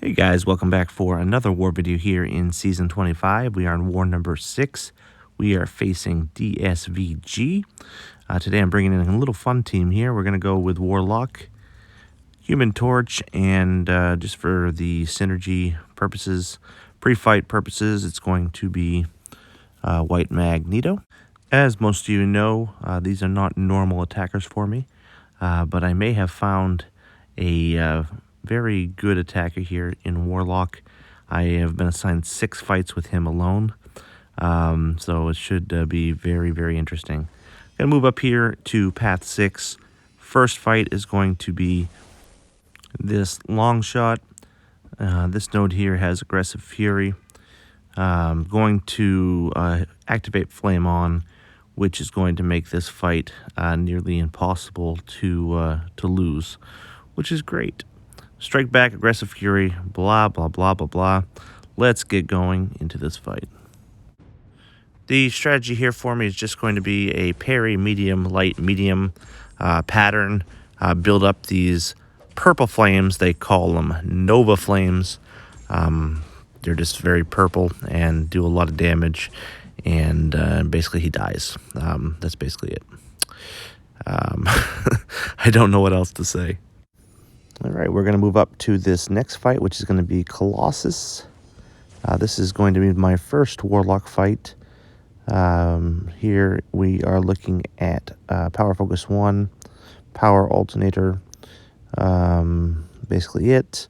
Hey guys, welcome back for another war video here in Season 25. We are in war number 6. We are facing DSVG. Today I'm bringing in a little fun team here. We're going to go with Warlock, Human Torch, and just for the synergy purposes, pre-fight purposes, it's going to be White Magneto. As most of you know, these are not normal attackers for me, but I may have found a very good attacker here in Warlock. I have been assigned 6 fights with him alone, so it should be very, very interesting. Gonna move up here to path 6. First fight is going to be this Longshot. This node here has aggressive fury. Going to activate Flame On, which is going to make this fight nearly impossible to lose, which is great. Strike back, aggressive fury, blah, blah, blah, blah, blah. Let's get going into this fight. The strategy here for me is just going to be a parry, medium, light, medium pattern. Build up these purple flames. They call them Nova Flames. They're just very purple and do a lot of damage. And basically he dies. That's basically it. I don't know what else to say. All right, we're going to move up to this next fight, which is going to be Colossus. This is going to be my first Warlock fight. Here we are looking at Power Focus 1, Power Alternator, basically it.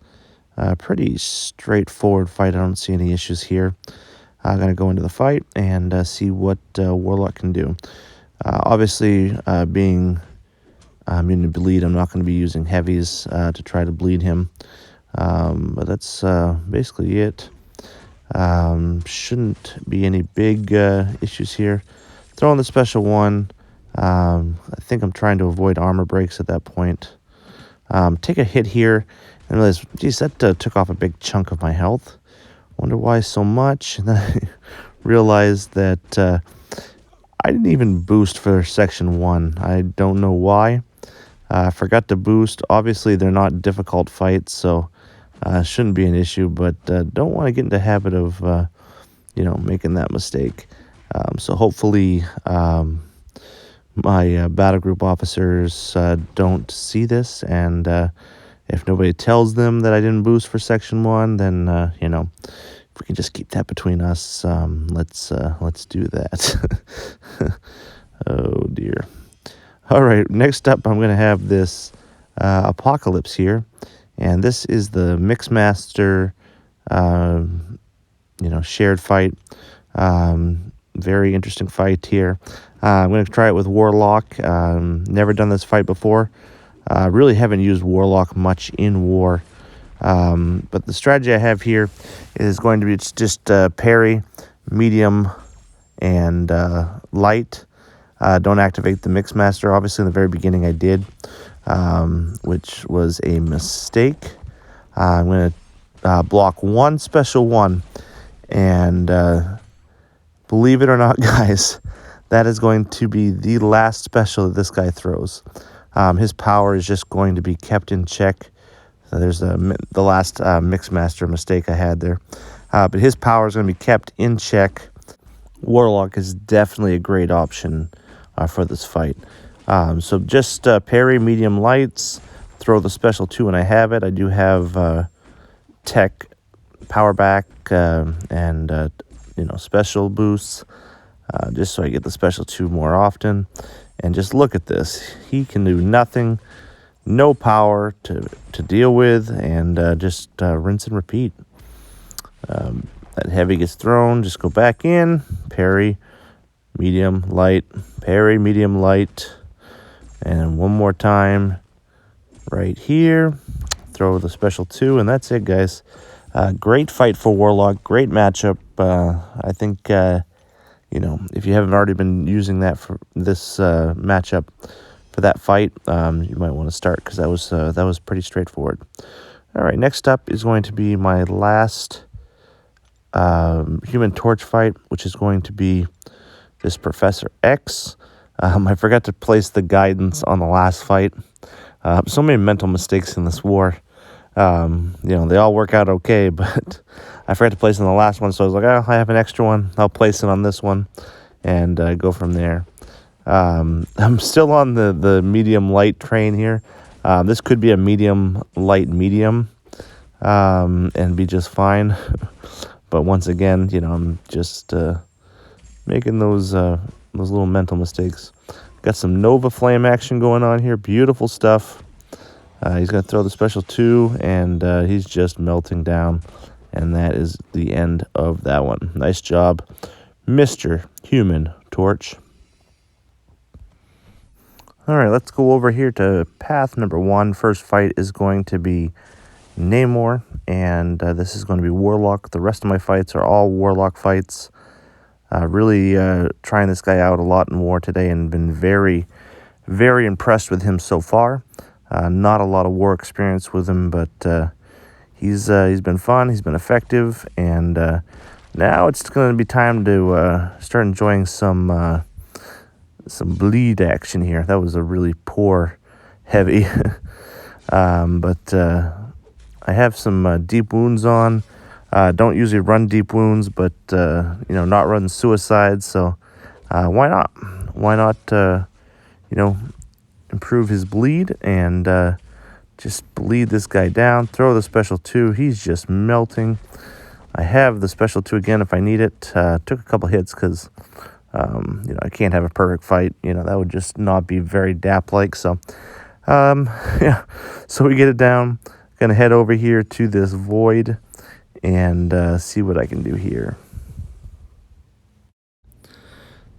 Pretty straightforward fight. I don't see any issues here. I'm going to go into the fight and see what Warlock can do. Obviously, being immune to bleed, I'm not going to be using heavies to try to bleed him. But that's basically it. Shouldn't be any big issues here. Throwing the special one. I think I'm trying to avoid armor breaks at that point. Take a hit here and realize, geez, that took off a big chunk of my health. Wonder why so much. And then I realized that I didn't even boost for section 1. I don't know why. I forgot to boost. Obviously, they're not difficult fights, so shouldn't be an issue. But don't want to get into the habit of, making that mistake. So hopefully, my battle group officers don't see this, and if nobody tells them that I didn't boost for section 1, then if we can just keep that between us, let's do that. Oh dear. All right, next up I'm going to have this Apocalypse here, and this is the Mixmaster, shared fight. Very interesting fight here. I'm going to try it with Warlock. Never done this fight before. Really haven't used Warlock much in war. But the strategy I have here is going to be just parry, medium, and light. Don't activate the Mixmaster. Obviously, in the very beginning I did, which was a mistake. I'm going to block one special one, and believe it or not, guys, that is going to be the last special that this guy throws. His power is just going to be kept in check. So there's the last Mixmaster mistake I had there. But his power is going to be kept in check. Warlock is definitely a great option for this fight. So just parry, medium, lights. Throw the special 2 when I have it. I do have tech, power back, and special boosts. Just so I get the special 2 more often. And just look at this. He can do nothing. No power to deal with, and just rinse and repeat. That heavy gets thrown, just go back in, parry, medium, light, parry, medium, light, and one more time right here, throw the special 2, and that's it, guys. Great fight for Warlock, great matchup. I think, if you haven't already been using that for this matchup, for that fight, you might want to start, because that was pretty straightforward. All right, next up is going to be my last Human Torch fight, which is going to be this Professor X. I forgot to place the guidance on the last fight. So many mental mistakes in this war. They all work out okay, but I forgot to place in the last one, so I was like, oh, I have an extra one. I'll place it on this one and go from there. I'm still on the medium light train here. This could be a medium light medium and be just fine. But once again, I'm just making those little mental mistakes. Got some Nova Flame action going on here. Beautiful stuff. He's going to throw the special 2, and he's just melting down. And that is the end of that one. Nice job, Mr. Human Torch. All right, let's go over here to path number 1. First fight is going to be Namor, and this is going to be Warlock. The rest of my fights are all Warlock fights. Really trying this guy out a lot in war today and been very, very impressed with him so far. Not a lot of war experience with him, but he's been fun, he's been effective, and now it's going to be time to start enjoying some bleed action here. That was a really poor heavy. But I have some deep wounds on. Don't usually run deep wounds, but not run suicides. So why not? Why not? Improve his bleed and just bleed this guy down. Throw the special 2. He's just melting. I have the special 2 again if I need it. Took a couple hits because I can't have a perfect fight. That would just not be very DAP-like. So yeah. So we get it down. Gonna head over here to this void and see what I can do here.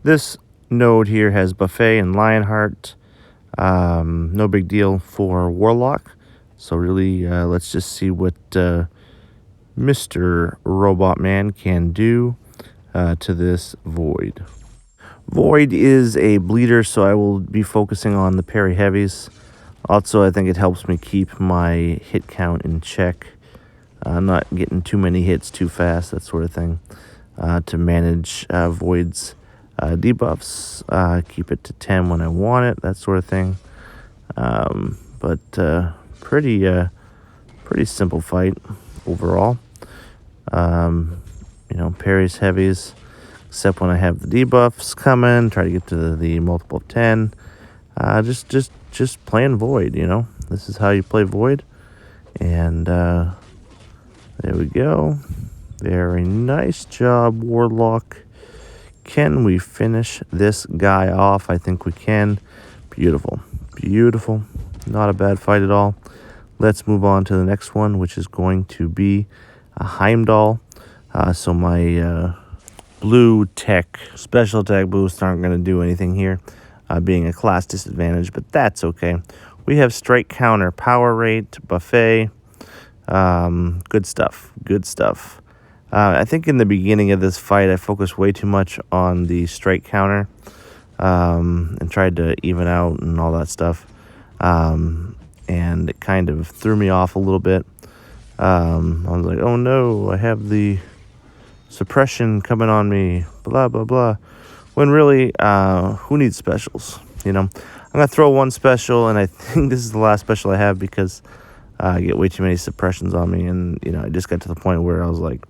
This node here has Buffet and Lionheart. No big deal for Warlock. So really, let's just see what Mr. Robot Man can do to this Void. Void is a bleeder, so I will be focusing on the parry heavies. Also, I think it helps me keep my hit count in check. Not getting too many hits too fast, that sort of thing. To manage Void's debuffs, keep it to 10 when I want it, that sort of thing. But pretty simple fight overall. Parries, heavies, except when I have the debuffs coming. Try to get to the multiple of 10. Just playing Void. This is how you play Void. And there we go. Very nice job, Warlock. Can we finish this guy off? I think we can. Beautiful. Beautiful. Not a bad fight at all. Let's move on to the next one, which is going to be a Heimdall. So my blue tech, special attack boosts aren't going to do anything here, being a class disadvantage, but that's okay. We have strike counter, power rate, buffet. Good stuff. Good stuff. I think in the beginning of this fight, I focused way too much on the strike counter and tried to even out and all that stuff. And it kind of threw me off a little bit. I was like, oh no, I have the suppression coming on me, blah, blah, blah. When really, who needs specials? I'm going to throw one special, and I think this is the last special I have because I get way too many suppressions on me. And, I just got to the point where I was like,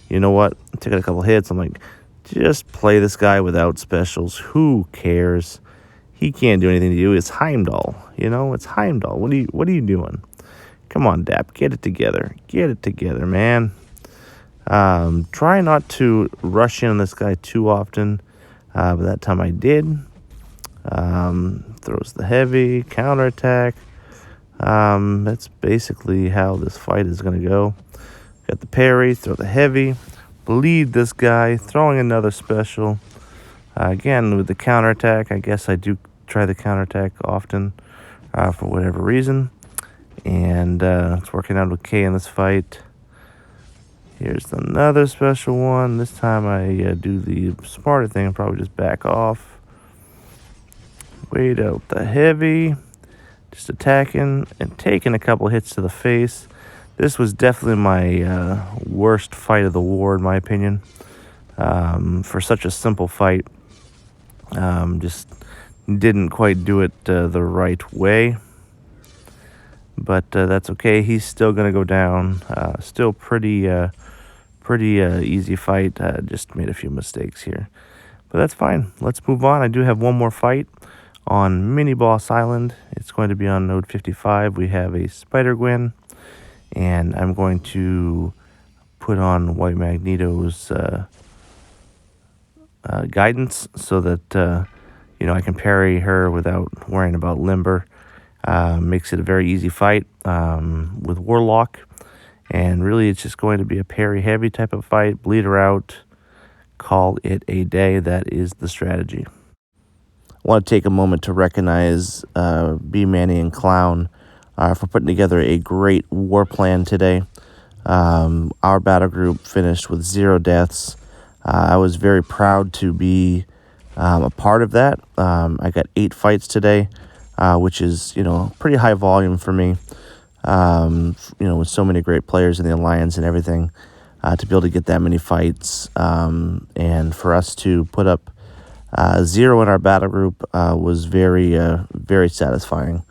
you know what? Took a couple hits. I'm like, just play this guy without specials. Who cares? He can't do anything to you. It's Heimdall. It's Heimdall. What are you doing? Come on, Dap. Get it together. Get it together, man. Try not to rush in on this guy too often. But that time I did. Throws the heavy, counterattack. That's basically how this fight is going to go. Got the parry, throw the heavy, bleed this guy, throwing another special. Again, with the counterattack, I guess I do try the counterattack often for whatever reason. And it's working out okay in this fight. Here's another special one. This time I do the smarter thing and probably just back off. Wait out the heavy. Just attacking and taking a couple hits to the face. This was definitely my worst fight of the war, in my opinion. For such a simple fight. Just didn't quite do it the right way. but that's okay. He's still going to go down. Still pretty easy fight. Just made a few mistakes here, but that's fine. Let's move on. I do have one more fight on Mini Boss Island. It's going to be on node 55. We have a SpiderGwen, and I'm going to put on White Magneto's guidance so that I can parry her without worrying about limber. Makes it a very easy fight with Warlock, and really it's just going to be a parry heavy type of fight. Bleed her out, call it a day. That is the strategy. I want to take a moment to recognize B Manny and Clown for putting together a great war plan today. Our battle group finished with 0 deaths. I was very proud to be a part of that. I got 8 fights today, which is, pretty high volume for me. With so many great players in the Alliance and everything, to be able to get that many fights, and for us to put up 0 in our battle group was very, very satisfying.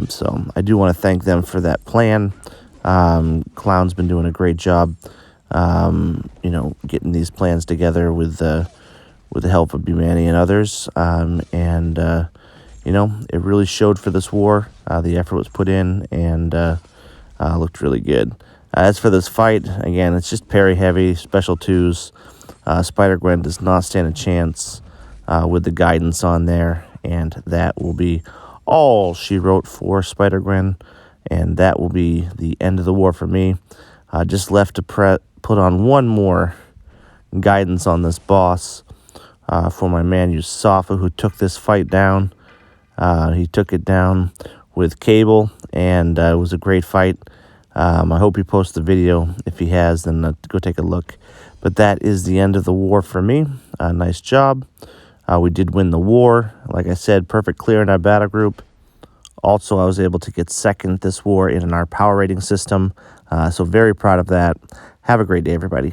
So I do want to thank them for that plan. Clown's been doing a great job, getting these plans together with the help of Bumani and others. It really showed for this war. The effort was put in and looked really good. As for this fight, again, it's just parry heavy, special 2s. SpiderGwen does not stand a chance with the guidance on there, and that will be all she wrote for SpiderGwen, and that will be the end of the war for me. Just left to put on one more guidance on this boss for my man Yusafa, who took this fight down. He took it down with cable, and it was a great fight. I hope he posts the video. If he has, then go take a look. But that is the end of the war for me. Nice job. We did win the war. Like I said, perfect clear in our battle group. Also, I was able to get second this war in our power rating system. So very proud of that. Have a great day, everybody.